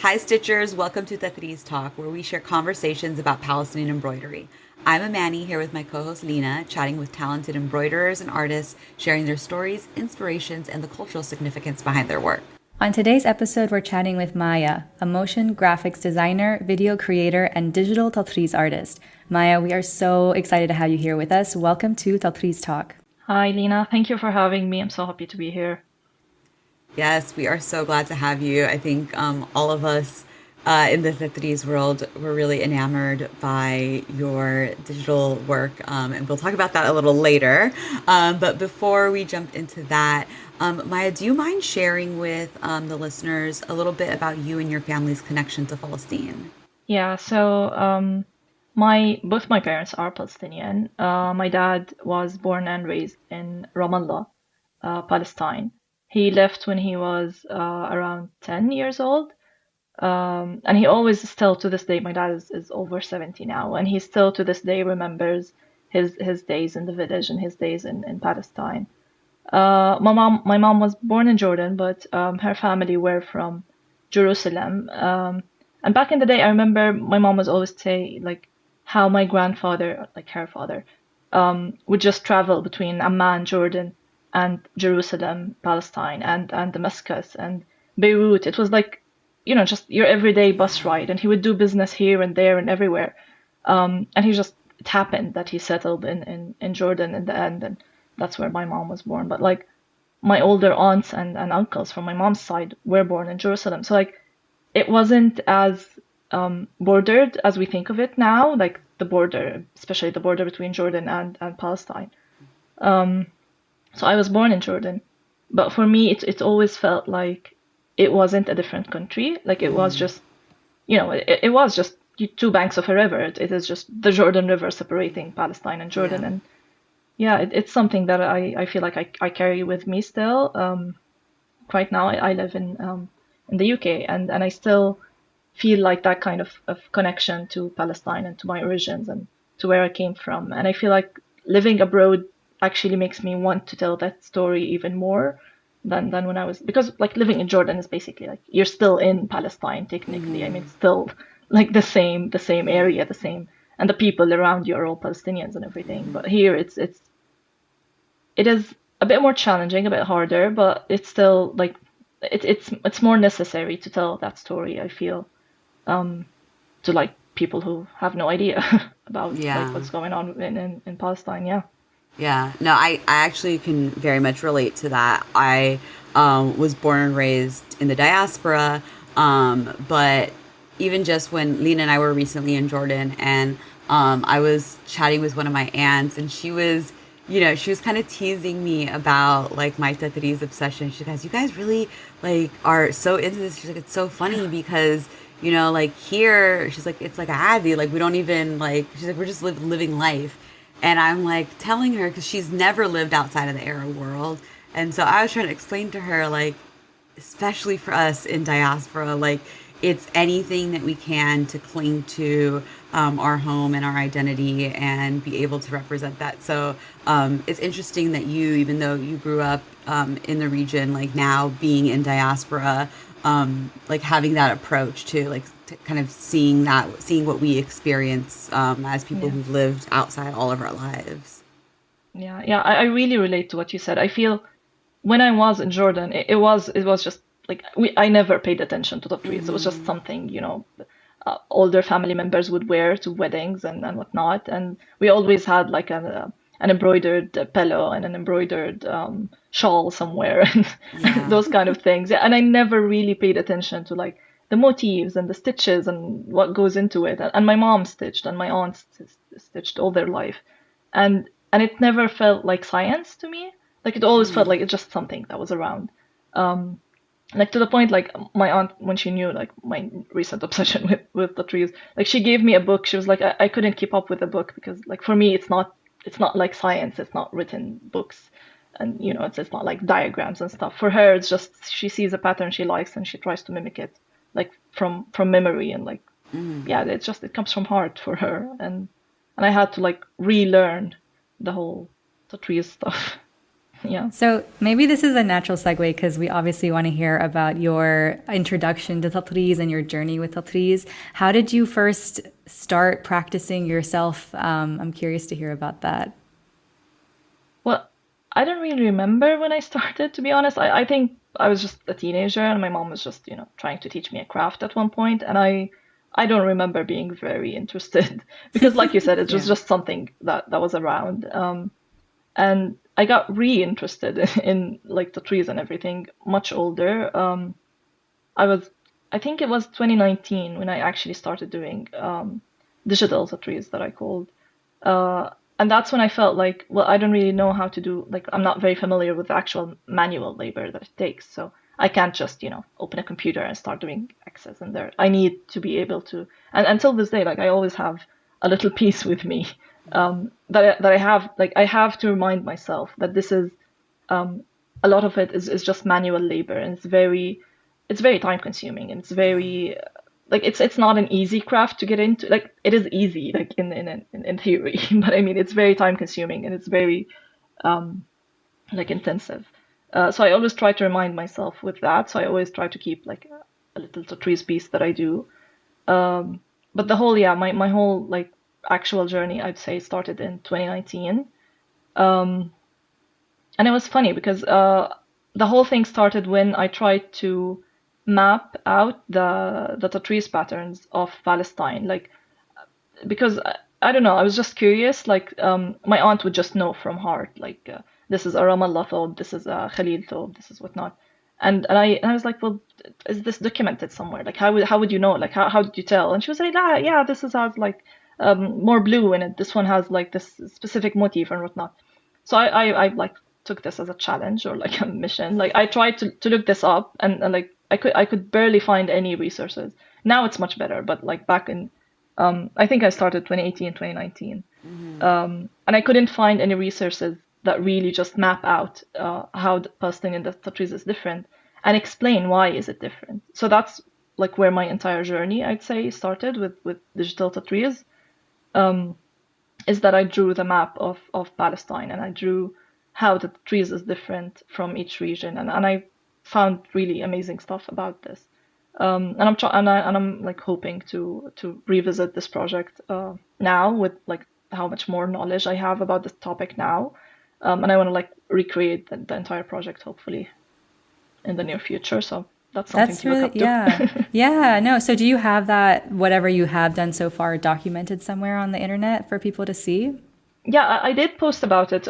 Hi, Stitchers. Welcome to Tatreez Talk, where we share conversations about Palestinian embroidery. I'm Amani here with my co host Lena, chatting with talented embroiderers and artists, sharing their stories, inspirations, and the cultural significance behind their work. On today's episode, we're chatting with Maya, a motion graphics designer, video creator, and digital Tatreez artist. Maya, we are so excited to have you here with us. Welcome to Tatreez Talk. Hi, Lena. Thank you for having me. I'm so happy to be here. Yes, we are so glad to have you. I think all of us in the Tatreez world were really enamored by your digital work, and we'll talk about that a little later. But before we jump into that, Maya, do you mind sharing with the listeners a little bit about you and your family's connection to Palestine? Yeah, so my both my parents are Palestinian. My dad was born and raised in Ramallah, Palestine. He left when he was around 10 years old. And he always still to this day, my dad is over 70 now, and he still to this day remembers his days in the village and his days in Palestine. My mom was born in Jordan, but her family were from Jerusalem. And back in the day, I remember my mom was always say like how my grandfather, like her father, would just travel between Amman, Jordan, and Jerusalem, Palestine, and Damascus and Beirut. It was like, just your everyday bus ride, and he would do business here and there and everywhere. And he just it happened that he settled in Jordan in the end, and that's where my mom was born. But like my older aunts and uncles from my mom's side were born in Jerusalem. So like it wasn't as bordered as we think of it now, like the border, especially the border between Jordan and Palestine. So I was born in Jordan, but for me, it always felt like it wasn't a different country. Like it was just, it was just two banks of a river. It is just the Jordan River separating Palestine and Yeah. Jordan. And yeah, it's something that I feel like I carry with me still. Right now, I live in the UK, and I still feel like that kind of connection to Palestine and to my origins and to where I came from. And I feel like living abroad actually makes me want to tell that story even more than when I was, because like living in Jordan is basically like you're still in Palestine technically. I mean, it's still like the same area, the same, and the people around you are all Palestinians and everything. But here it is a bit more challenging, a bit harder, but it's still like it's more necessary to tell that story, I feel, to like people who have no idea about like Yeah. what's going on in Palestine. Yeah. Yeah, no, I actually can very much relate to that. I was born and raised in the diaspora, but even just when Lena and I were recently in Jordan, and I was chatting with one of my aunts, and she was kind of teasing me about like my Tetris obsession. She goes, "You guys really like are so into this." She's like, "It's so funny because." Like here, she's like, it's like Adi, like we don't even like, she's like, we're just living life. And I'm like telling her because she's never lived outside of the Arab world. And so I was trying to explain to her, like, especially for us in diaspora, like, it's anything that we can to cling to our home and our identity and be able to represent that. So it's interesting that you, even though you grew up in the region, like now being in diaspora, like having that approach to like to kind of seeing what we experience as people Yeah. who've lived outside all of our lives. Yeah. Yeah. I really relate to what you said. I feel when I was in Jordan, it was just like I never paid attention to the trees. It was just Mm-hmm. something, older family members would wear to weddings and whatnot. And we always had like an embroidered pillow and an embroidered shawl somewhere and Yeah. those kind of things. Yeah, and I never really paid attention to like the motifs and the stitches and what goes into it. And my mom stitched and my aunt stitched all their life. And it never felt like science to me. Like it always felt Mm-hmm. like it's just something that was around. Um, like to the point like my aunt when she knew like my recent obsession with the trees, like she gave me a book. She was like, I couldn't keep up with the book because like for me it's not like science. It's not written books, and it's not like diagrams and stuff. For her it's just she sees a pattern she likes and she tries to mimic it like from memory, and like Mm-hmm. yeah, it comes from heart for her. And I had to like relearn the whole the trees stuff. Yeah. So maybe this is a natural segue because we obviously want to hear about your introduction to Tatreez and your journey with Tatreez. How did you first start practicing yourself? I'm curious to hear about that. Well, I don't really remember when I started, to be honest. I think I was just a teenager and my mom was just, trying to teach me a craft at one point, and I don't remember being very interested because like you said, it was Yeah. just something that was around. And I got re-interested in like the trees and everything much older. I was, I think it was 2019 when I actually started doing digital trees that I called. Uh, and that's when I felt like, well, I don't really know how to do, like, I'm not very familiar with the actual manual labor that it takes. So I can't just, open a computer and start doing X's and there. I need to be able to, and until this day, like, I always have a little piece with me that I have, like, I have to remind myself that this is, a lot of it is just manual labor, and it's very time consuming, and it's very like it's not an easy craft to get into. Like it is easy, like in theory, but I mean it's very time consuming and it's very like intensive. So I always try to remind myself with that. So I always try to keep like a little Tatreez piece that I do. But the whole my whole like actual journey I'd say started in 2019. And it was funny because the whole thing started when I tried to map out the Tatreez patterns of Palestine. Like because I don't know, I was just curious. Like my aunt would just know from heart, like this is a Ramallah thobe, this is a Khalil thobe, this is whatnot. And I was like, well, is this documented somewhere? Like how would you know? Like how did you tell? And she was like, ah, yeah, this is has like more blue in it. This one has like this specific motif and whatnot. So I like took this as a challenge or like a mission. Like I tried to look this up and like I could barely find any resources. Now it's much better, but like back in I think I started 2018, 2019. And I couldn't find any resources that really just map out how the Palestinian Tatreez is different and explain why is it different. So that's like where my entire journey, I'd say, started with digital Tatreez, is that I drew the map of Palestine and I drew how the trees is different from each region, and I found really amazing stuff about this. And I'm like hoping to revisit this project now with like how much more knowledge I have about this topic now, and I want to like recreate the entire project hopefully in the near future. So that's something That's to look really, up yeah. to. Yeah, no. So do you have that, whatever you have done so far, documented somewhere on the internet for people to see? Yeah, I did post about it.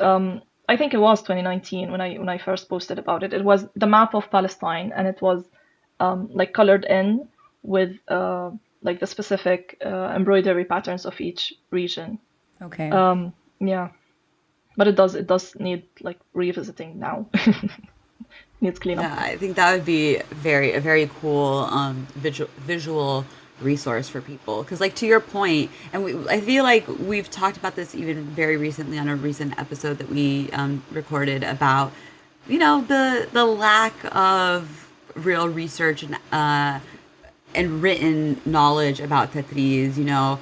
I think it was 2019 when I first posted about it. It was the map of Palestine, and it was like colored in with like the specific embroidery patterns of each region. Okay. Yeah, but it does need like revisiting now. Needs cleanup. Yeah, I think that would be a very cool visual resource for people. Because, like, to your point, and I feel like we've talked about this even very recently on a recent episode that we recorded about, the lack of real research and written knowledge about Tatreez.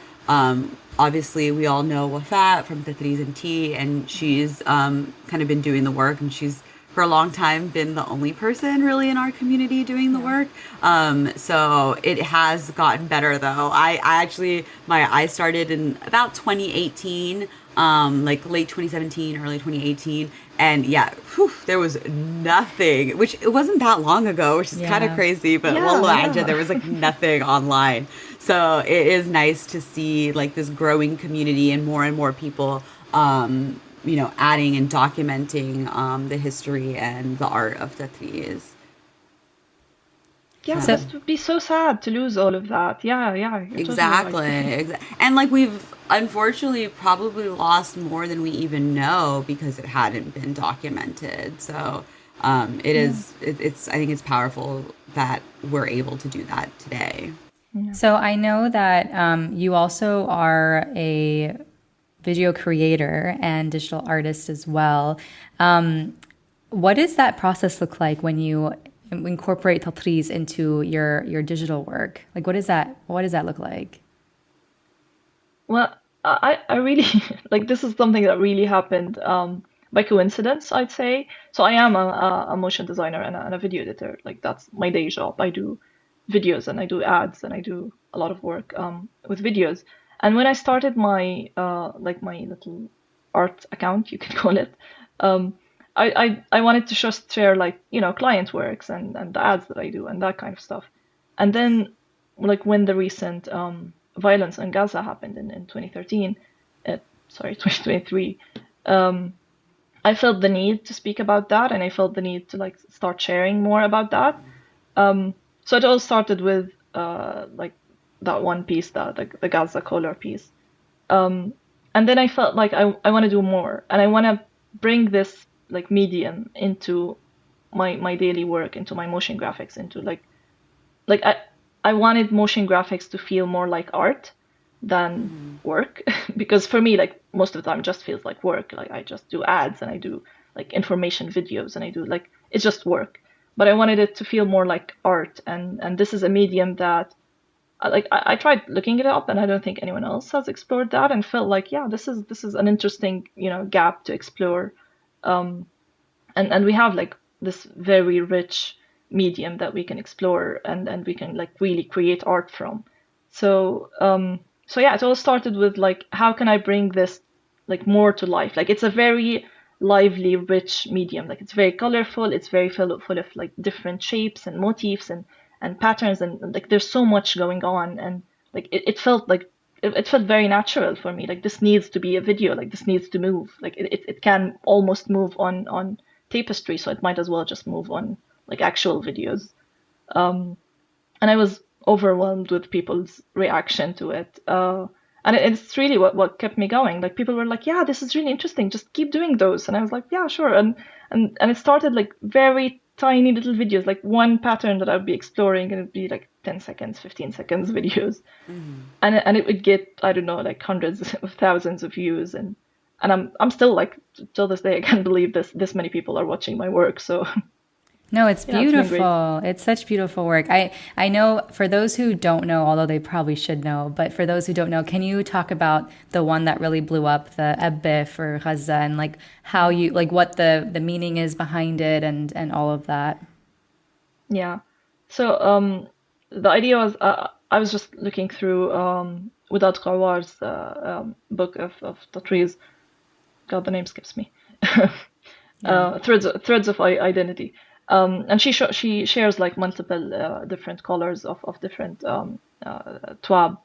Obviously, we all know Wafat from Tatreez and Tea, and she's kind of been doing the work, and she's for a long time been the only person really in our community doing the work. So it has gotten better though. I started in about 2018, like late 2017, early 2018. And yeah, there was nothing, which it wasn't that long ago, which is kind of Yeah. crazy, but Yeah, Wallaja, yeah. there was like nothing online. So it is nice to see like this growing community and more people, adding and documenting the history and the art of Tatreez. Yeah, So this would be so sad to lose all of that. Yeah, yeah, you're totally right. Exactly. And like we've unfortunately probably lost more than we even know because it hadn't been documented. So it's I think it's powerful that we're able to do that today. So I know that you also are a video creator and digital artist as well. What does that process look like when you incorporate Tatreez into your digital work? Like, what does that look like? Well, I really like this is something that really happened by coincidence, I'd say. So I am a motion designer and a video editor. Like that's my day job. I do videos and I do ads and I do a lot of work with videos. And when I started my like my little art account, you could call it, um, I wanted to just share like, client works and the ads that I do and that kind of stuff. And then like when the recent violence in Gaza happened in 2013, sorry, 2023, um, I felt the need to speak about that, and I felt the need to like start sharing more about that. So it all started with like that one piece, that the Gaza color piece. And then I felt like I want to do more, and I want to bring this like medium into my daily work, into my motion graphics, into like I wanted motion graphics to feel more like art than work because for me like most of the time it just feels like work. Like I just do ads and I do like information videos and I do like it's just work. But I wanted it to feel more like art, and this is a medium that I tried looking it up and I don't think anyone else has explored that, and felt like yeah, this is an interesting gap to explore. And we have like this very rich medium that we can explore, and we can like really create art from. So yeah, it all started with like how can I bring this like more to life. Like it's a very lively, rich medium. Like it's very colorful, it's very full of like different shapes and motifs and patterns, and like there's so much going on, and like it felt like it felt very natural for me. Like this needs to be a video, like this needs to move. Like it can almost move on tapestry, so it might as well just move on like actual videos. And I was overwhelmed with people's reaction to it. And it's really what kept me going. Like people were like, "Yeah, this is really interesting. Just keep doing those." And I was like, "Yeah, sure." And it started like very tiny little videos, like one pattern that I'd be exploring, and it'd be like 10 seconds, 15 seconds videos, and it would get, I don't know, like hundreds of thousands of views, and I'm still like till this day I can't believe this many people are watching my work. So No, it's yeah, it's been great. beautiful. It's such beautiful work. I know for those who don't know, although they probably should know, but for those who don't know, can you talk about the one that really blew up, the Ebbe for Gaza, and like how you like what the meaning is behind it and all of that? Yeah. So the idea was I was just looking through Without Qawar's book of Tatreez. God, the name skips me. Yeah. Threads of Identity. And she shares like multiple different colors of different twab.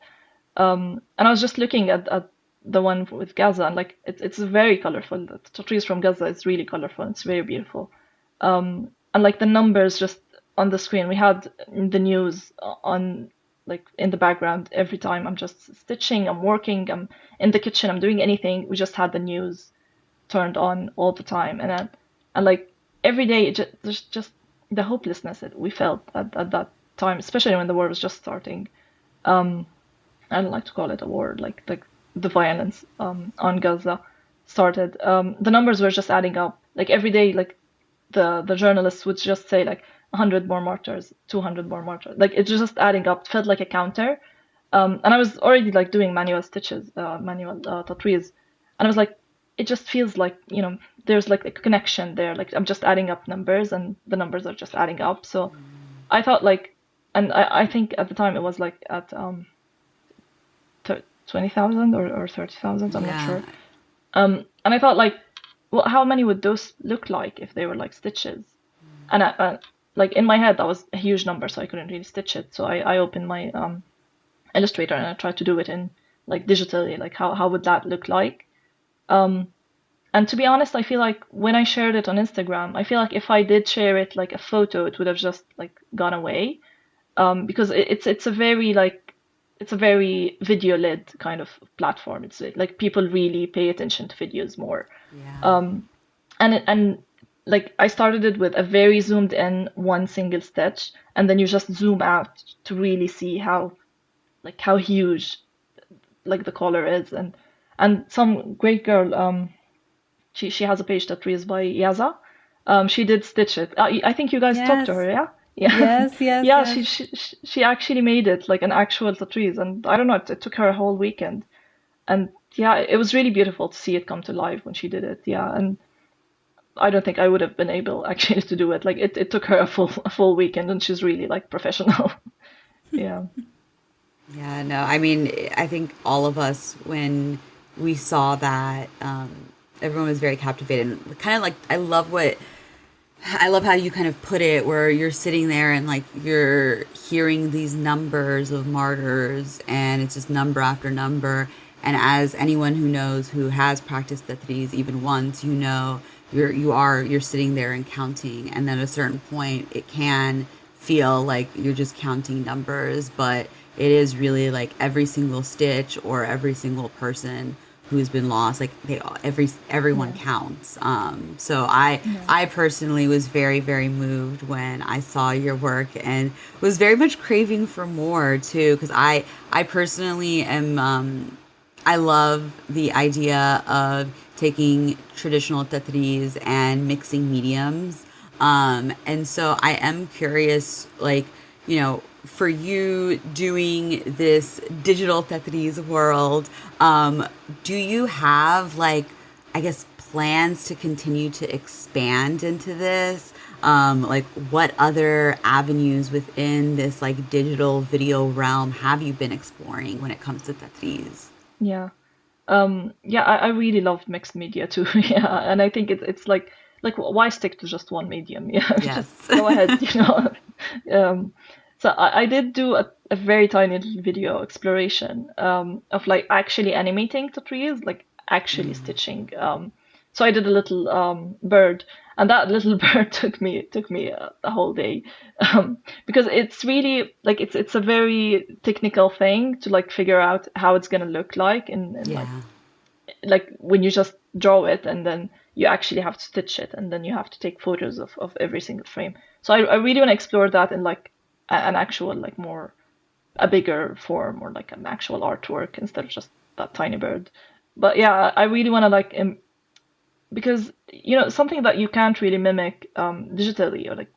And I was just looking at the one with Gaza, and like it's very colorful. The Tatreez from Gaza is really colorful. It's very beautiful. And like the numbers just on the screen, we had the news on like in the background every time I'm just stitching, I'm working, I'm in the kitchen, I'm doing anything. We just had the news turned on all the time, and like every day, there's just the hopelessness that we felt at that time, especially when the war was just starting. I don't like to call it a war, like the violence on Gaza started. The numbers were just adding up. Like every day, like the journalists would just say like 100 more martyrs, 200 more martyrs. Like it's just adding up. It felt like a counter. And I was already like doing manual stitches, manual tatreez, and I was like, it just feels like there's like a connection there. Like I'm just adding up numbers, and the numbers are just adding up. So I thought like, and I think at the time it was like at 20,000 or 30,000. I'm not Yeah. sure. And I thought like, well, how many would those look like if they were like stitches? And like in my head that was a huge number, so I couldn't really stitch it. So I opened my Illustrator and I tried to do it in like digitally. Like how would that look like? And to be honest, I feel like when I shared it on Instagram, I feel like if I did share it like a photo, it would have just like gone away. Because it's a very video led kind of platform. It's like people really pay attention to videos more. Yeah. And like I started it with a very zoomed in one single stitch, and then you just zoom out to really see how huge like the color is, and some great girl she has a page that reads by Yaza. She did stitch it. I think you guys talked to Yes. her, yeah? Yeah. Yes, yes, Yeah, yes. she actually made it like an actual Tatreez, and I don't know, it took her a whole weekend. And yeah, it was really beautiful to see it come to life when she did it. Yeah, I don't think I would have been able actually to do it. Like it took her a full weekend, and she's really like professional. Yeah. Yeah, no, I mean, I think all of us, when we saw that, everyone was very captivated. And kind of like, I love how you kind of put it, where you're sitting there and like you're hearing these numbers of martyrs, and it's just number after number. And as anyone who knows, who has practiced Tatreez even once, you know, you're sitting there and counting, and then at a certain point, it can feel like you're just counting numbers, but it is really like every single stitch or every single person who's been lost, like everyone Yeah. counts. So I personally was very, very moved when I saw your work, and was very much craving for more too, because I personally am, I love the idea of taking traditional Tatreez and mixing mediums. And so I am curious, like, you know, for you doing this digital Tatreez world, do you have, like, I guess, plans to continue to expand into this? Like, what other avenues within this, like, digital video realm have you been exploring when it comes to Tatreez? Yeah. Yeah, I really love mixed media too. Yeah, and I think it's like why stick to just one medium? Yeah, just Yes. go ahead, you know. Um, so I did do a very tiny little video exploration of like actually animating the trees, like actually stitching. So I did a little bird, and that little bird took me a whole day, because it's really like it's a very technical thing to like figure out how it's gonna look like in Yeah. like when you just draw it and then you actually have to stitch it and then you have to take photos of every single frame. So I really want to explore that in like an actual like more a bigger form or like an actual artwork instead of just that tiny bird. But yeah, I really want to like because you know something that you can't really mimic digitally, or like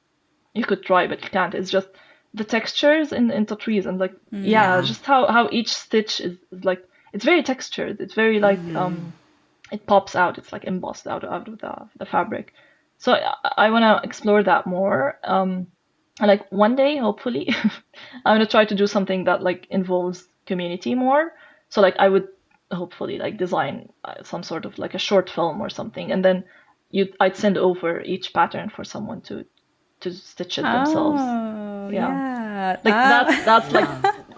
you could try but you can't. It's just the textures in Tatreez, and like yeah, Yeah. just how each stitch is like it's very textured. It's very like it pops out. It's like embossed out of the fabric. So I want to explore that more. And like one day, hopefully, I'm gonna try to do something that like involves community more. So like I would hopefully like design some sort of like a short film or something, and then I'd send over each pattern for someone to stitch it themselves. Oh, Yeah, yeah. like that's like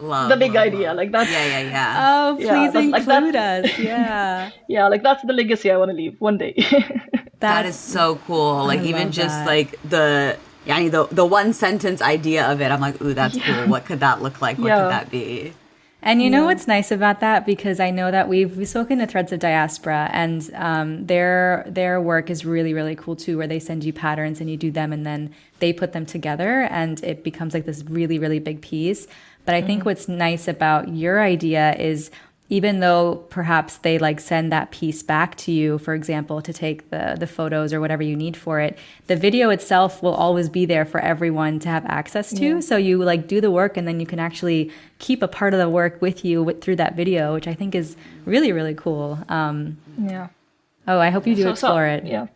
Love, the love, big love, idea. love. Like that's Yeah, yeah, yeah. Oh, yeah, please that's like include that's us. Yeah. yeah, like that's the legacy I want to leave one day. That is That's, so cool. I Like, even love just that. like yeah, I mean, the one sentence idea of it, I'm like, ooh, that's cool. Yeah, What could that look like? What could yeah, that be? And you know yeah. what's nice about that? Because I know that we've spoken to Threads of Diaspora, and their work is really, really cool too, where they send you patterns and you do them, and then they put them together, and it becomes like this really, really big piece. But I think Hmm. what's nice about your idea is, even though perhaps they like send that piece back to you, for example, to take the photos or whatever you need for it, the video itself will always be there for everyone to have access Yeah, to. So you like do the work, and then you can actually keep a part of the work with you through that video, which I think is really, really cool. yeah. Oh, I hope you do So explore it. yeah,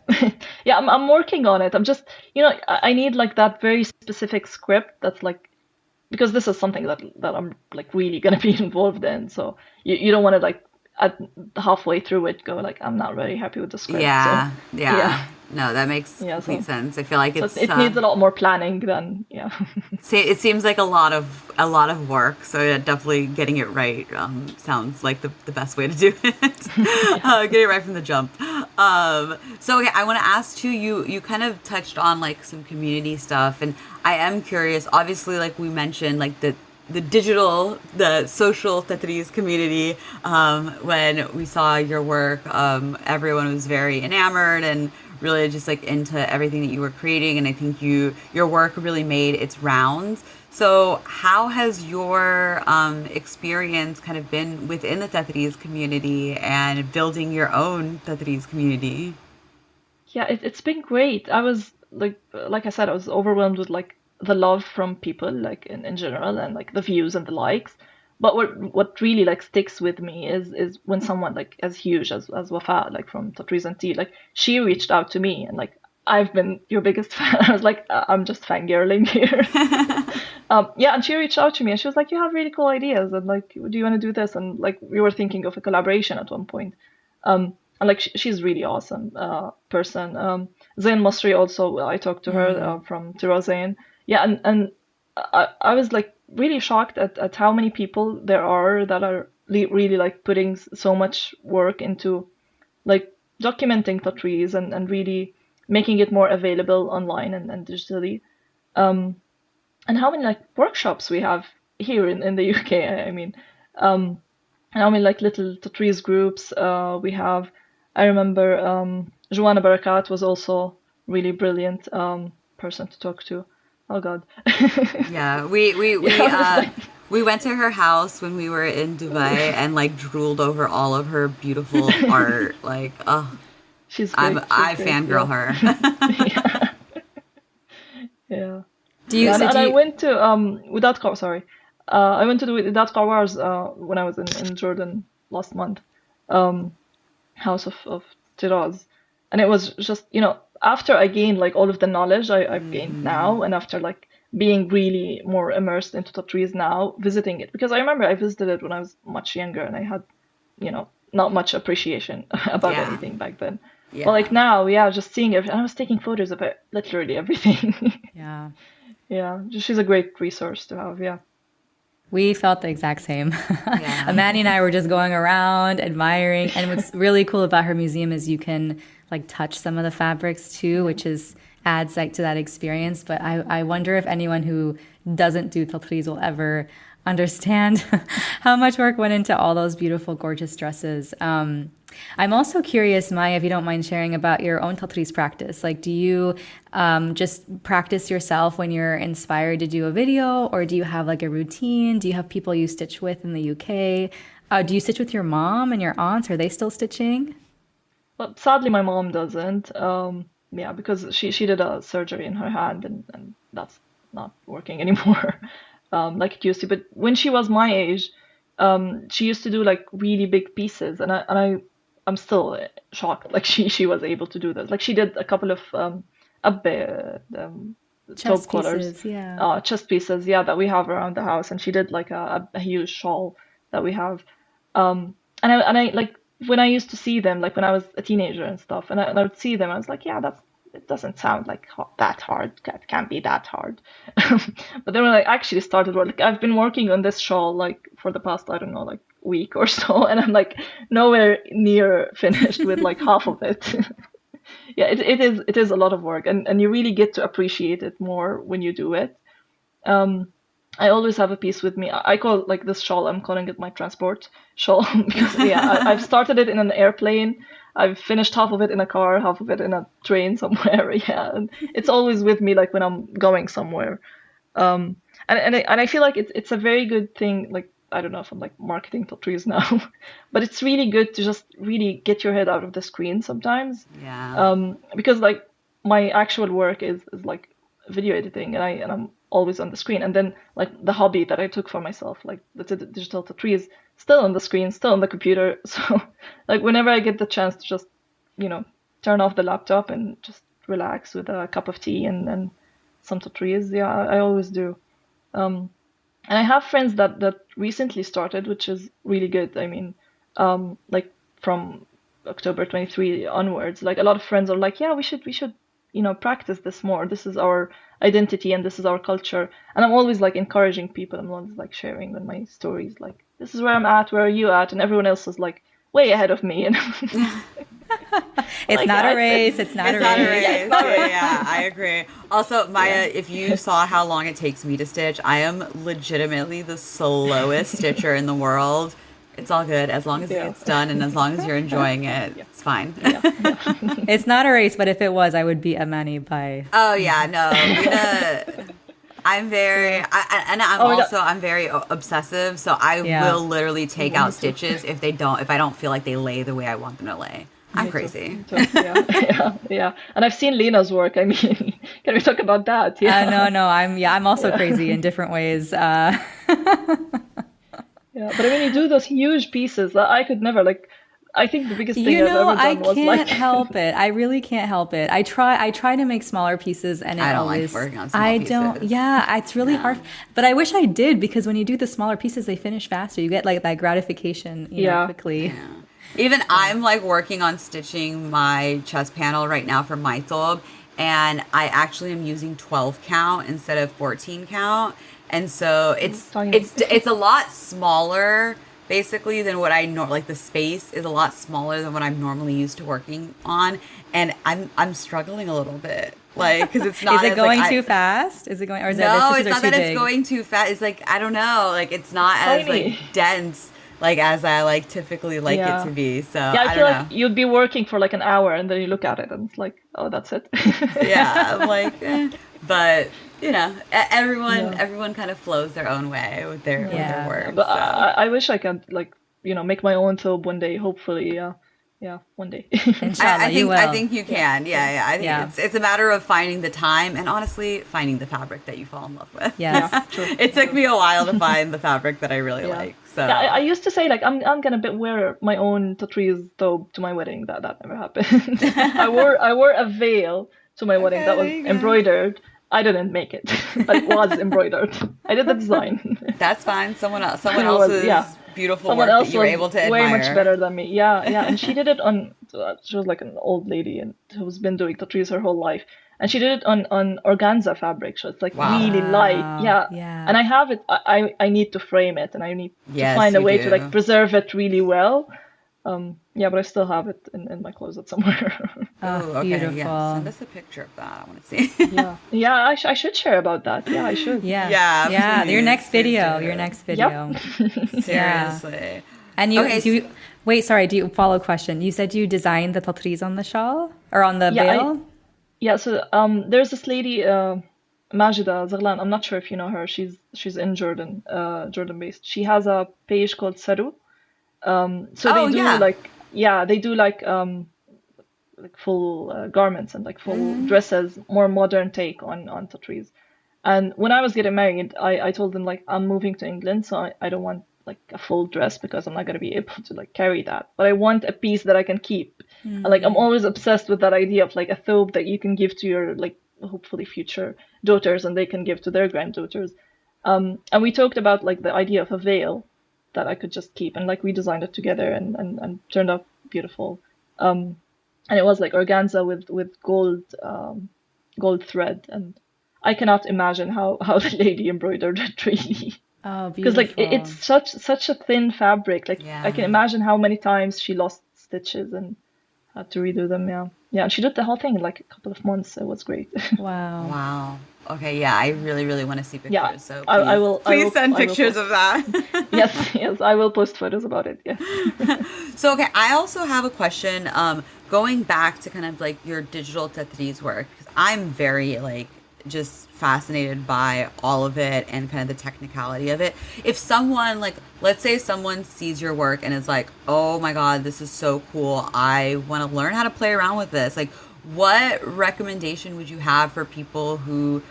yeah. I'm working on it. I'm just you know I need like that very specific script that's like because this is something that I'm like really gonna be involved in. So you don't want to like at halfway through it go like I'm not very happy with the script. So Yeah, yeah, yeah. No, that makes yeah. complete sense. I feel like So it's it needs a lot more planning than yeah. it seems like a lot of work. So yeah, definitely getting it right sounds like the best way to do it. Get it right from the jump. So okay, I want to ask too. You kind of touched on like some community stuff, and I am curious. Obviously, like we mentioned, like the social Tetris community. When we saw your work, everyone was very enamored and really just like into everything that you were creating, and I think your work really made its rounds. So how has your experience kind of been within the Tetris community and building your own Tetris community? Yeah, it's been great. I was like I said, I was overwhelmed with like the love from people like in general and like the views and the likes. But what really like sticks with me is when someone like as huge as Wafa like from Tatreez and Tea like she reached out to me and like I've been your biggest fan. I was like, I'm just fangirling here. Yeah, and she reached out to me and she was like, you have really cool ideas, and like, do you want to do this? And like, we were thinking of a collaboration at one point. And like, she's really awesome person. Zain Masri also, I talked to her from Tirazain. Yeah, and I was like really shocked at how many people there are that are really like putting so much work into like documenting Tatreez and really making it more available online and digitally. And how many like workshops we have here in the UK. I mean, and how many like little Tatreez groups we have. I remember Joanna Barakat was also really brilliant person to talk to. Oh God. Yeah, we went to her house when we were in Dubai and like drooled over all of her beautiful art. Like, oh, she's great. I fangirl her. Yeah. Yeah. Do you? Yeah, So and do I you? went to Without Car. Sorry, I went to the Without Car Wars when I was in Jordan last month. House of Tiraz, and it was just after I gained like all of the knowledge I've gained now, and after like being really more immersed into Tatreez now, visiting it, because I remember I visited it when I was much younger and I had not much appreciation about Yeah. anything back then. Yeah. But like now, yeah, just seeing it, and I was taking photos of it, literally everything. Yeah. Yeah, she's a great resource to have. Yeah. We felt the exact same. Yeah. Amani and I were just going around admiring. And what's really cool about her museum is you can like touch some of the fabrics too, which adds like to that experience. But I wonder if anyone who doesn't do Tatreez will ever understand how much work went into all those beautiful, gorgeous dresses. I'm also curious, Maya, if you don't mind sharing about your own Tatreez practice. Like, do you just practice yourself when you're inspired to do a video, or do you have like a routine? Do you have people you stitch with in the UK? Do you stitch with your mom and your aunts? Are they still stitching? But sadly, my mom doesn't. Yeah, because she did a surgery in her hand, and that's not working anymore, like it used to. But when she was my age, she used to do like really big pieces, and I'm still shocked. Like she was able to do that. Like she did a couple of abbe, Chest top collars, pieces, yeah. chest pieces, yeah, that we have around the house, and she did like a huge shawl that we have. And I like when I used to see them, like when I was a teenager and stuff, and I would see them, I was like, yeah, it doesn't sound like that hard. That can't be that hard. But then when I actually started work, like I've been working on this shawl like for the past, I don't know, like week or so, and I'm like nowhere near finished with like half of it. Yeah, it is a lot of work, and you really get to appreciate it more when you do it. I always have a piece with me. I call like this shawl, I'm calling it my transport shawl because yeah, I've started it in an airplane. I've finished half of it in a car, half of it in a train somewhere. Yeah, and it's always with me like when I'm going somewhere. And I feel like it's a very good thing. Like I don't know if I'm like marketing Tatreez now, but it's really good to just really get your head out of the screen sometimes. Yeah. Because like my actual work is like video editing, and I'm always on the screen, and then like the hobby that I took for myself, like the digital Tatreez, still on the screen, still on the computer. So like whenever I get the chance to just turn off the laptop and just relax with a cup of tea and some Tatreez, yeah, I always do. And I have friends that recently started, which is really good. I mean, like from October 23 onwards, like a lot of friends are like, yeah, we should practice this more. This is our identity and this is our culture. And I'm always like encouraging people. I'm always like sharing on my stories, like, this is where I'm at, where are you at? And everyone else is like way ahead of me. And It's not a race. It's not a race. Yeah, I agree. Also, Maya, if you saw how long it takes me to stitch, I am legitimately the slowest stitcher in the world. It's all good as long as it gets done and as long as you're enjoying it. It's fine. It's not a race, but if it was, I would beat Amani by. Oh yeah, no. I'm very, I'm very obsessive, so I will literally take out stitches if I don't feel like they lay the way I want them to lay. I'm crazy. Yeah. And I've seen Lena's work. I mean, can we talk about that? Yeah. No. I'm also crazy in different ways. Yeah, but when you do those huge pieces, I could never, like, I think the biggest thing I've ever I done was can't like, help it. I really can't help it. I try to make smaller pieces and it I don't always like working on small I pieces. don't yeah, it's really hard. No. But I wish I did because when you do the smaller pieces they finish faster. You get like that gratification, yeah, quickly. Even I'm like working on stitching my chest panel right now for my thobe, and I actually am using 12 count instead of 14 count, and so tiny. it's a lot smaller basically than what I like the space is a lot smaller than what I'm normally used to working on, and I'm struggling a little bit like because it's not Is it as, going like, too fast? Is it going or is no, that the it's stitches not are too that it's big? going too fast. It's like I don't know, like it's not as like Tiny. dense like as I like typically like it Yeah. to be. So Yeah, I I feel don't like know. you'd be working for like an hour and then you look at it and it's like, oh, that's it. Yeah, I'm like, but everyone Yeah. everyone kind of flows their own way with their Yeah. Yeah, work. but So I wish I could like, make my own thobe one day, hopefully. Yeah. Yeah, one day. Inshallah, you I will. think you can. Yeah. I think Yeah. it's a matter of finding the time and honestly finding the fabric that you fall in love with. Yes. Yeah, true. It took me a while to find the fabric that I really Yeah. like. So Yeah, I used to say like I'm gonna wear my own Tatreez thobe to my wedding. That never happened. I wore a veil to my wedding okay, that there was you go. embroidered. I didn't make it, but it was embroidered. I did the design. That's fine. Someone It was, else's yeah. beautiful Someone work that else you were was able to way much admire. better than me. Yeah, yeah. And she did it on, she was like an old lady and who's been doing Tattoos her whole life. And she did it on organza fabric. So it's like Wow. really light. Wow. Yeah. Yeah. And I have it, I need to frame it and I need to Yes, find a you way to do. like preserve it really well. Yeah, but I still have it in my closet somewhere. Oh, okay. Beautiful. Yeah. Send us a picture of that. I want to see. Yeah. Yeah, I should share about that. Yeah, I should. Yeah. Yeah, Yeah. Your please, next please video. do. Your next video. Yep. Seriously. And you Okay, do you, wait, sorry, do you follow question? You said you designed the tatreez on the shawl or on the Yeah, veil? Yeah, so there's this lady, Majida Zaglan. I'm not sure if you know her. She's in Jordan, Jordan based. She has a page called Saru. So Oh, they do yeah. they do like full garments and like full dresses, more modern take on Tatreez. And when I was getting married, I told them like I'm moving to England, so I don't want like a full dress because I'm not gonna be able to like carry that. But I want a piece that I can keep. And, like I'm always obsessed with that idea of like a thobe that you can give to your like hopefully future daughters and they can give to their granddaughters. And we talked about like the idea of a veil that I could just keep and like we designed it together and turned out beautiful. And it was like organza with gold thread and I cannot imagine how the lady embroidered it really. Oh, Because like beautiful. it's such a thin fabric. Like I can Yeah. imagine how many times she lost stitches and had to redo them. Yeah, yeah. And she did the whole thing in like a couple of months. It was great. Wow. Wow. Okay, yeah, I really, really want to see pictures. Yeah, So I will. please send I will pictures post. of that. Yes, yes. I will post photos about it. Yes. So, okay, I also have a question. Going back to kind of like your digital Tetris work, 'cause I'm very like just fascinated by all of it and kind of the technicality of it. If someone like, let's say someone sees your work and is like, oh my God, this is so cool. I want to learn how to play around with this. Like, what recommendation would you have for people who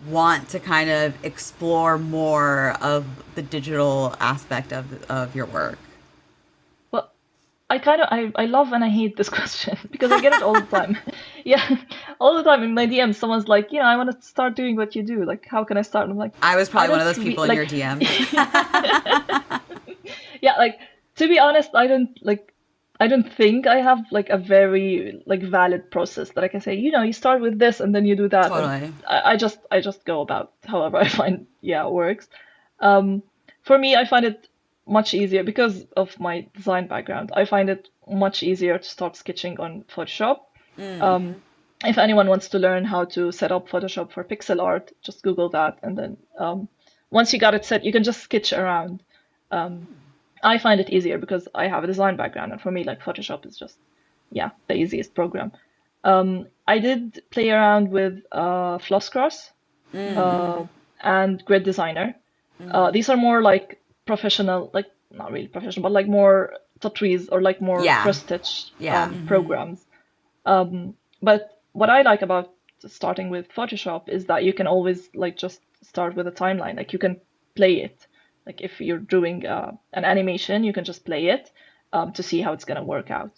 want to kind of explore more of the digital aspect of your work? Well, I love and I hate this question because I get it all the time. Yeah, all the time in my DMs, someone's like, I want to start doing what you do. Like, how can I start? And I'm like, I was probably I one of don't those re- people in like, your DMs. yeah, like to be honest, I don't think I have like a very like valid process that I can say, you start with this and then you do that. And Totally. I just go about however I find works. For me, I find it much easier because of my design background. I find it much easier to start sketching on Photoshop. If anyone wants to learn how to set up Photoshop for pixel art, just Google that, and then once you got it set, you can just sketch around. I find it easier because I have a design background, and for me, like Photoshop is just, the easiest program. I did play around with Flosscross and Grid Designer. These are more like professional, like not really professional, but like more Tatreez or like more Yeah. cross-stitch Yeah. programs. But what I like about starting with Photoshop is that you can always like just start with a timeline. Like you can play it. Like if you're doing an animation, you can just play it. to see how it's going to work out.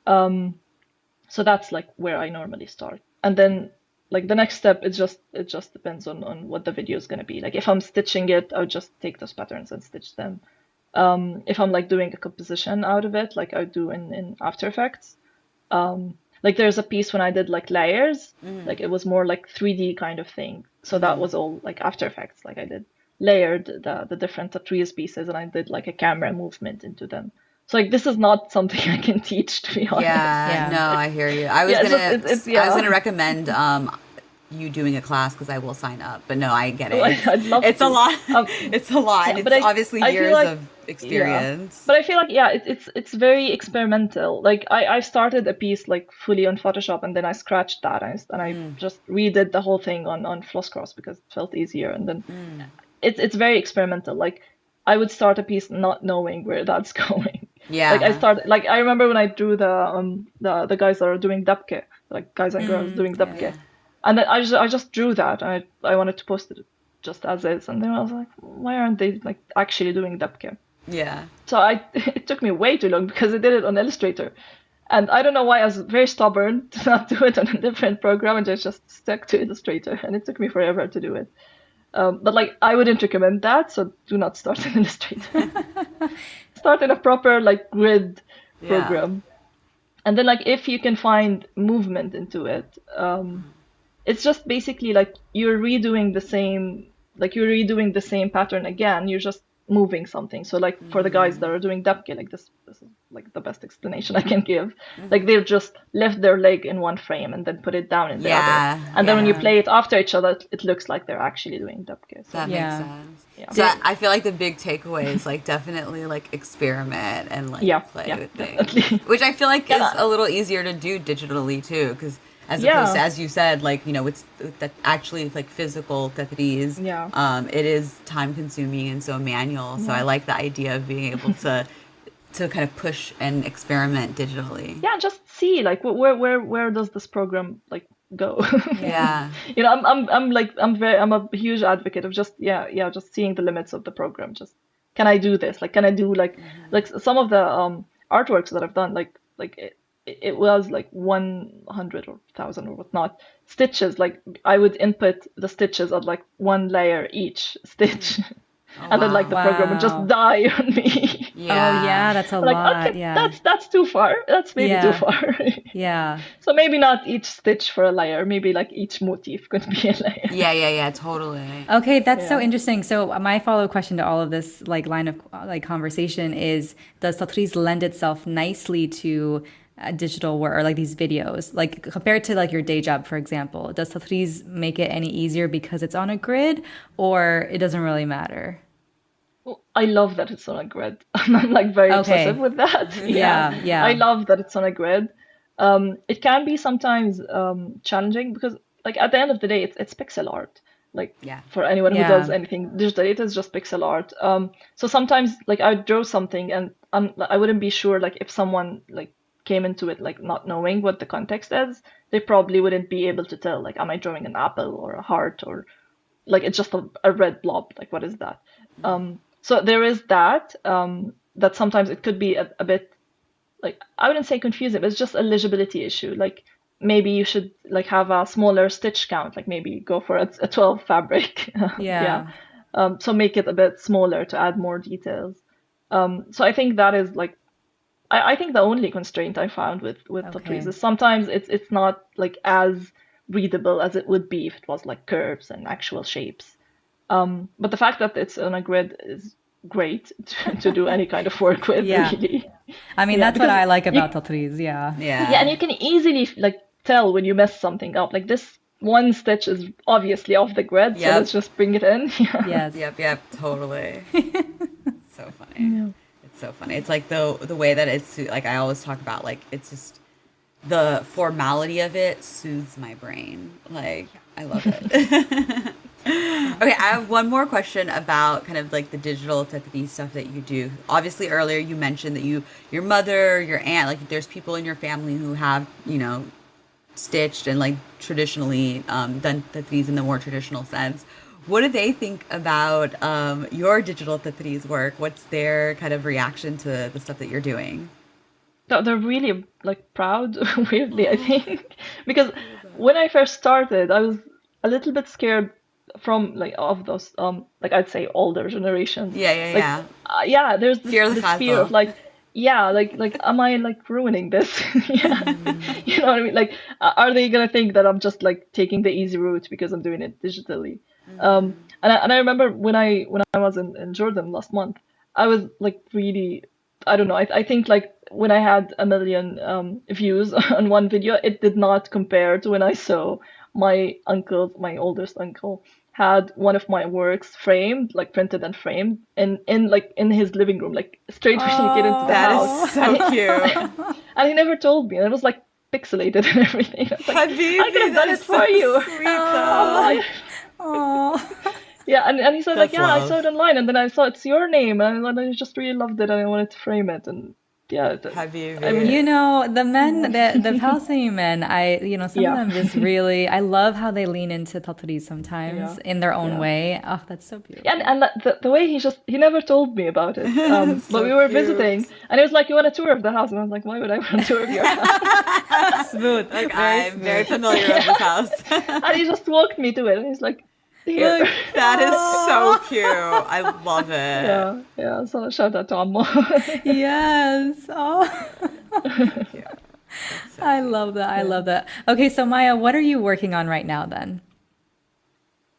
So that's like where I normally start. And then like the next step, it just depends on what the video is going to be. Like if I'm stitching it, I would just take those patterns and stitch them. If I'm like doing a composition out of it, like I do in After Effects, like there's a piece when I did like layers, like it was more like 3D kind of thing. So that was all like After Effects. Like I did layered the different Tatreez pieces, and I did like a camera movement into them. So like this is not something I can teach, to be honest. Yeah, no, I hear you. I was gonna recommend you doing a class because I will sign up. But no, I get it. I'd love it's to. a lot. It's a lot. Yeah, It's but obviously I years feel like, of experience. But I feel like it's very experimental. Like I started a piece like fully on Photoshop, and then I scratched that and I just redid the whole thing on Flosscross because it felt easier. And then it's very experimental. Like I would start a piece not knowing where that's going. Yeah. Like I remember when I drew the guys that are doing dabke, like guys and girls doing dabke. Yeah. And then I just drew that, and I wanted to post it just as is. And then I was like, why aren't they like actually doing dabke? Yeah. So it took me way too long because I did it on Illustrator. And I don't know why I was very stubborn to not do it on a different program, and just stuck to Illustrator, and it took me forever to do it. But like I wouldn't recommend that, so do not start in Illustrator. Start in a proper like grid program. And then like if you can find movement into it, it's just basically like you're redoing the same pattern again. You're just moving something. So like for the guys that are doing dabke, like this is like the best explanation I can give. Like they'll just lift their leg in one frame and then put it down in the other. And then when you play it after each other, it looks like they're actually doing dabke. So. That makes sense. Yeah. So I feel like the big takeaway is like definitely like experiment and like play with things, definitely. which I feel like is a little easier to do digitally too, because as opposed to, as you said, like, you know, it's that actually like physical Tatreez. It is time consuming and so manual. So I like the idea of being able to kind of push and experiment digitally. Yeah, just see like where does this program like go? You know, I'm a huge advocate of just just seeing the limits of the program. Just can I do this? Like can I do like some of the artworks that I've done like it was like 100 or 1,000 or whatnot stitches. Like I would input the stitches of like one layer each stitch. And then like the program would just die on me. That's a lot. Okay, that's too far. That's maybe too far. So maybe not each stitch for a layer. Maybe like each motif could be a layer. Yeah, totally. Okay, that's so interesting. So my follow-up question to all of this like line of like conversation is: does Tatreez lend itself nicely to digital work or like these videos, like compared to like your day job, for example? Does Tatreez make it any easier because it's on a grid, or it doesn't really matter? Well, I love that it's on a grid. I'm like very obsessive with that. Yeah. I love that it's on a grid. It can be sometimes challenging because like at the end of the day, it's pixel art. Like for anyone who does anything digitally, it is just pixel art. So sometimes like I would draw something and I wouldn't be sure like if someone like came into it like not knowing what the context is, they probably wouldn't be able to tell like, am I drawing an apple or a heart, or like it's just a red blob, like what is that? So there is that that sometimes it could be a bit like, I wouldn't say confusing, but it's just a legibility issue. Like maybe you should like have a smaller stitch count, like maybe go for a 12 fabric. So make it a bit smaller to add more details. So I think that is like, I think the only constraint I found with Tatreez is sometimes it's not like as readable as it would be if it was like curves and actual shapes. But the fact that it's on a grid is great to do any kind of work with. Really. I mean, that's what I like about Tatreez. Yeah, and you can easily like tell when you mess something up. Like this one stitch is obviously off the grid, so let's just bring it in. Yep, totally. So funny. So funny. It's like the way that it's like, I always talk about like, it's just the formality of it soothes my brain. Like I love it. Okay, I have one more question about kind of like the digital Tatreez stuff that you do. Obviously earlier you mentioned that your mother, your aunt, like there's people in your family who have, you know, stitched and like traditionally done Tatreez in the more traditional sense. What do they think about your digital Tatreez work? What's their kind of reaction to the stuff that you're doing? They're really like proud, weirdly, I Oh, think, because I love that. when I first started, I was a little bit scared from like of those like I'd say older generations. Yeah, yeah, Like yeah. yeah, there's Fear the this fear of Fazl. like yeah, like am I like ruining this? Yeah, Mm, you know what I mean? Like are they gonna think that I'm just like taking the easy route because I'm doing it digitally? mm. And I remember when I was in Jordan last month, I was like really I don't know. I think like when I had a million views on one video, it did not compare to when I saw my oldest uncle, had one of my works framed, like printed and framed, in like in his living room, like straight when you get into the That is house, and so cute. and he never told me, and it was like pixelated and everything. I was like, I could Habibi, have that done is it so for you. sweet I'm though. like, Oh. yeah, and he said like, That's yeah, I saw love. it online, and then I saw it's your name, and I just really loved it, and I wanted to frame it, and yeah, I mean, You Habibi. know, the men, yeah, the Palestinian men, some of yeah, them just really, I love how they lean into Tatri yeah, sometimes in their own yeah. way. Oh, that's so Yeah, beautiful. and the way he never told me about it. But So we were cute. visiting, and he was like, "You want a tour of the house?" And I was like, "Why would I want a tour of your house?" Smooth, Like very I'm very smooth. familiar of Yeah, this house. and he just walked me to it, and he's like, "Here." Look, That is so oh, cute. I love it. Yeah, yeah. So shout out to Ammo. yes. Oh, So cute. That's so I cute. love that. I Yeah. love that. Okay, so Maya, what are you working on right now then?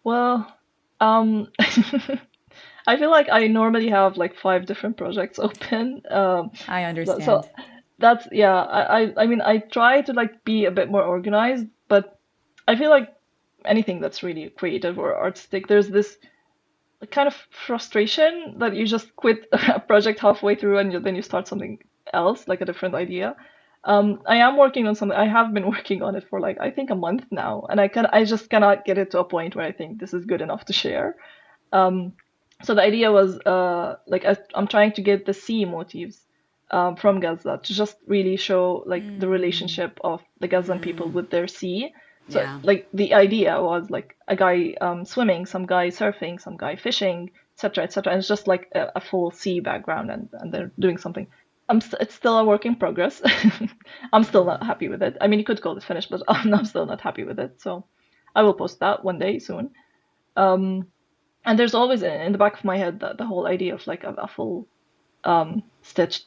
Well, um, I feel like I normally have like five different projects open. I So understand. that's yeah. I mean I try to like be a bit more organized, but I feel like anything that's really creative or artistic, there's this kind of frustration that you just quit a project halfway through and then you start something else, like a different idea. I am working on something. I have been working on it for like I think a month now, and I just cannot get it to a point where I think this is good enough to share. Um, so the idea was like I'm trying to get the sea motifs from Gaza to just really show like the Mm, relationship of the Gazan people Mm, with their sea. So yeah. like the idea was like a guy swimming, some guy surfing, some guy fishing, etc., etc. And it's just like a full sea background, and they're doing something. It's still a work in progress. I'm still not happy with it. I mean, you could call it finished, but I'm still not happy with it. So I will post that one day soon. Um, and there's always in the back of my head the whole idea of like a full stitched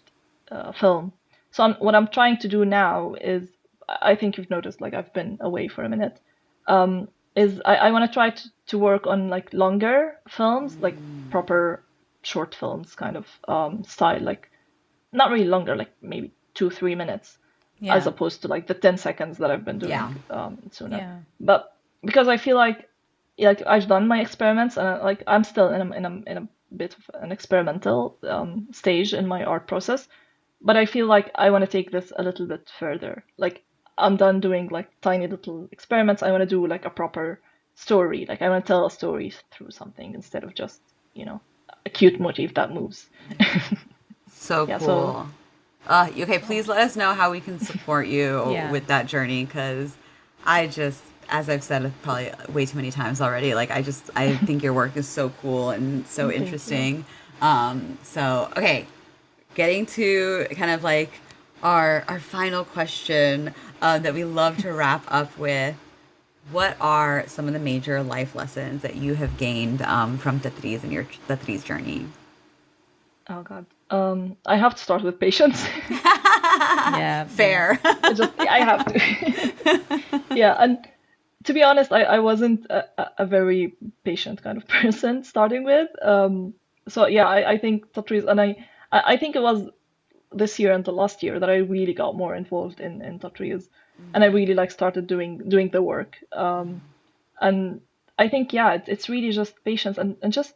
film. So what I'm trying to do now is, I think you've noticed, like I've been away for a minute, is I want to try to work on like longer films, like Mm, proper short films kind of style, like not really longer, like maybe 2, 3 minutes, as yeah, opposed to like the 10 seconds that I've been doing yeah. sooner. yeah. But because I feel like I've done my experiments and like I'm still in a bit of an experimental stage in my art process, but I feel like I want to take this a little bit further. Like I'm done doing like tiny little experiments. I want to do like a proper story. Like I want to tell a story through something instead of just, you know, a cute motif that moves. So Yeah, so cool. Okay, please let us know how we can support you Yeah. with that journey because I just, as I've said probably way too many times already, like I think your work is so cool and so thank you. interesting. Okay, getting to kind of like our final question that we love to wrap up with. What are some of the major life lessons that you have gained from Tatreez and your Tatreez journey? Oh God. I have to start with patience. Yeah, yeah. Fair. I have to. Yeah, and to be honest, I wasn't a very patient kind of person starting with. So yeah, I think Tatreez, and I think it was this year and the last year that I really got more involved in Tatreez, and I really like started doing the work. And I think yeah, it's really just patience and just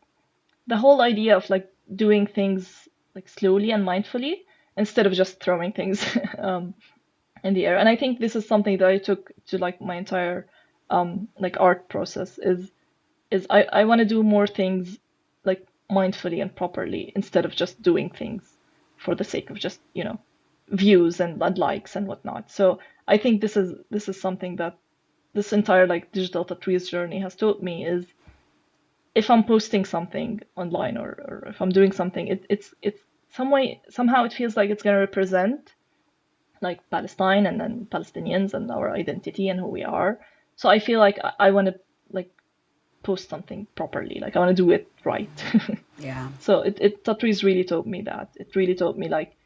the whole idea of like doing things like slowly and mindfully instead of just throwing things in the air. And I think this is something that I took to like my entire like art process is I want to do more things like mindfully and properly instead of just doing things for the sake of just, you know, views and likes and whatnot. So I think this is something that this entire like digital Tatreez journey has taught me is if I'm posting something online, or if I'm doing something, it's somehow it feels like it's gonna represent like Palestine and then Palestinians and our identity and who we are. So I feel like I want to like post something properly. Like I want to do it right. Yeah. So Tatreez really taught me that. It really taught me like,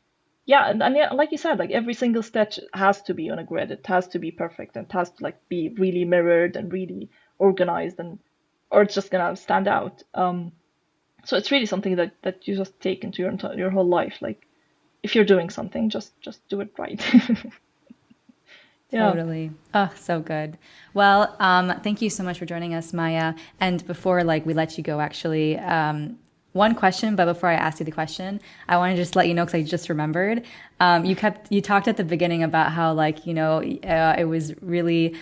yeah, and yeah, like you said, like every single sketch has to be on a grid. It has to be perfect and it has to like be really mirrored and really organized, and or it's just gonna stand out. So it's really something that you just take into your whole life. Like if you're doing something, just do it right. Yeah. Totally. Oh, so good. Well, thank you so much for joining us, Maya. And before like we let you go, actually, one question, but before I ask you the question, I want to just let you know, because I just remembered, you talked at the beginning about how like, it was really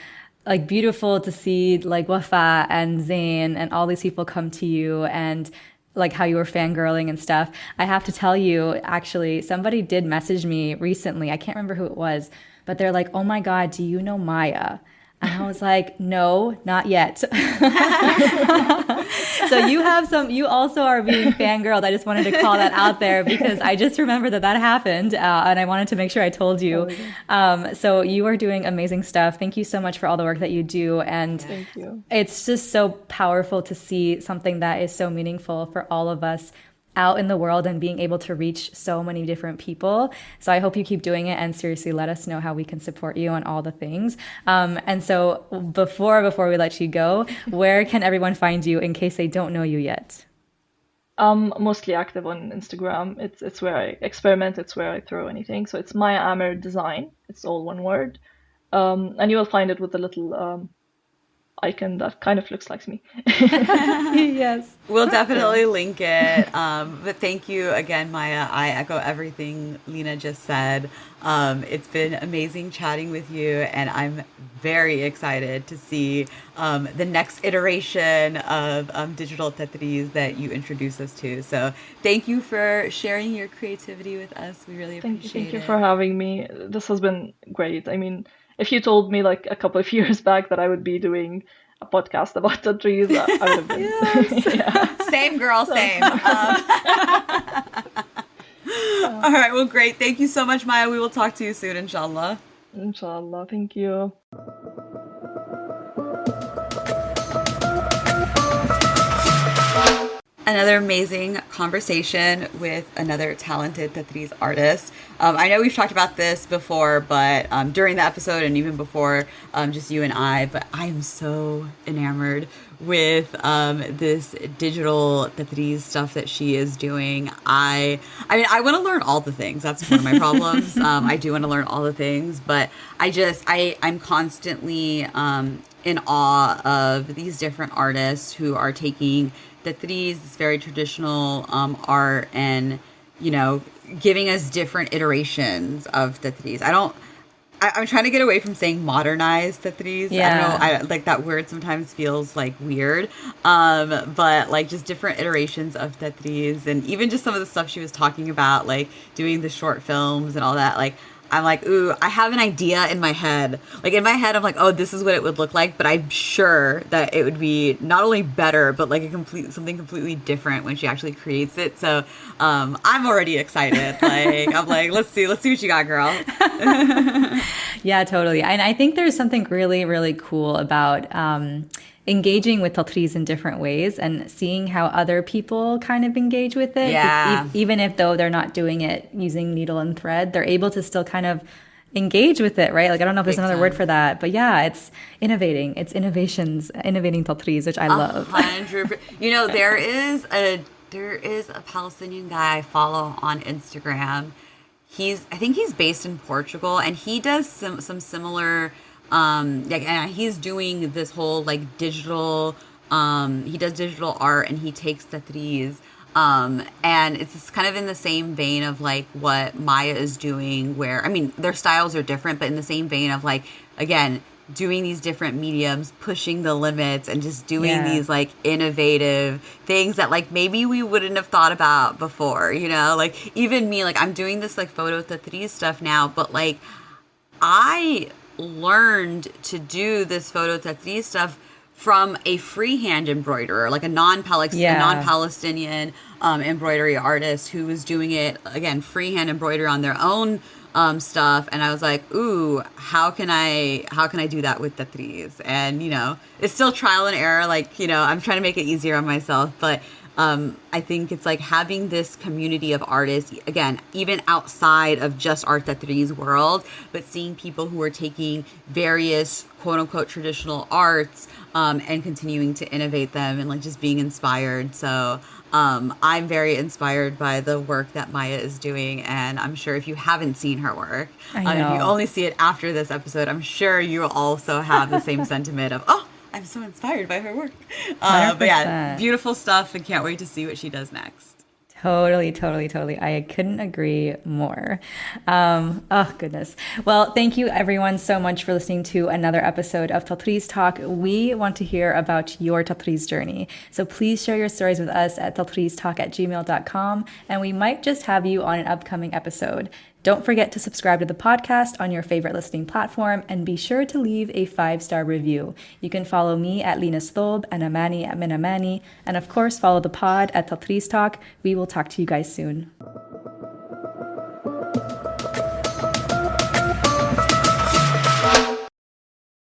like beautiful to see like Wafa and Zayn and all these people come to you, and like how you were fangirling and stuff. I have to tell you, actually, somebody did message me recently. I can't remember who it was, but they're like, "Oh my God, do you know Maya?" And I was like, "No, not yet." So you also are being fangirled. I just wanted to call that out there because I just remember that happened. And I wanted to make sure I told you. So you are doing amazing stuff. Thank you so much for all the work that you do. And Thank you. it's just so powerful to see something that is so meaningful for all of us out in the world and being able to reach so many different people. So I hope you keep doing it, and seriously let us know how we can support you on all the things. And so before we let you go, where can everyone find you in case they don't know you yet? I'm mostly active on Instagram. It's where I experiment. It's where I throw anything. So it's Maya Amer Design. It's all one word. And you will find it with a little icon that kind of looks like me. Yes. We'll definitely link it. But thank you again, Maya. I echo everything Lena just said. It's been amazing chatting with you, and I'm very excited to see the next iteration of Digital Tatreez that you introduce us to. So thank you for sharing your creativity with us. We really appreciate Thank you it. for having me. This has been great. I mean, if you told me like a couple of years back that I would be doing a podcast about the trees, I would have been. Yes. Yeah. Same girl, same. All right, well, great. Thank you so much, Maya. We will talk to you soon, inshallah. Inshallah. Thank you. Another amazing conversation with another talented Tatreez artist. I know we've talked about this before, but during the episode and even before, just you and I, but I am so enamored with this digital Tatreez stuff that she is doing. I mean, I want to learn all the things. That's one of my problems. I do want to learn all the things, but I'm constantly in awe of these different artists who are taking Tatreez, this very traditional art, and giving us different iterations of Tatreez. I'm trying to get away from saying modernized Tatreez. Yeah. I don't know. Like that word sometimes feels like weird. But like just different iterations of Tatreez, and even just some of the stuff she was talking about, like doing the short films and all that. Like I'm like, ooh, I have an idea in my head. Like in my head, I'm like, oh, this is what it would look like. But I'm sure that it would be not only better, but like something completely different when she actually creates it. So I'm already excited. Like I'm like, let's see what you got, girl. Yeah, totally. And I think there's something really, really cool about engaging with Tatreez in different ways and seeing how other people kind of engage with it. Yeah. Even if though they're not doing it using needle and thread, they're able to still kind of engage with it, right? Like, I don't know if there's another word for that, but yeah, it's innovating. It's innovating Tatreez, which I love. 100%. There is a Palestinian guy I follow on Instagram. I think he's based in Portugal, and he does some similar and he's doing this whole like digital he does digital art, and he takes Tatreez and it's kind of in the same vein of like what Maya is doing, where I mean their styles are different, but in the same vein of like, again, doing these different mediums, pushing the limits, and just doing these like innovative things that like maybe we wouldn't have thought about before, like even me, like I'm doing this like photo Tatreez stuff now, but like I learned to do this photo Tatreez stuff from a freehand embroiderer, like a non-Palestinian embroidery artist who was doing it, again, freehand embroidery on their own stuff. And I was like, ooh, how can I do that with Tatreez? And, it's still trial and error. Like, I'm trying to make it easier on myself, but I think it's like having this community of artists, again, even outside of just Art Tatreez world, but seeing people who are taking various quote unquote traditional arts and continuing to innovate them and like just being inspired. So I'm very inspired by the work that Maya is doing. And I'm sure if you haven't seen her work, I know. if you only see it after this episode, I'm sure you will also have the same sentiment of, oh, I'm so inspired by her work. But yeah, beautiful stuff, and can't wait to see what she does next. Totally. I couldn't agree more. Oh, goodness. Well, thank you everyone so much for listening to another episode of Tatreez Talk. We want to hear about your Tatreez journey. So please share your stories with us at tatreeztalk@gmail.com, and we might just have you on an upcoming episode. Don't forget to subscribe to the podcast on your favorite listening platform, and be sure to leave a 5-star review. You can follow me at Lina Stolb and Amani at Minamani, and of course follow the pod at Tatreez Talk. We will talk to you guys soon.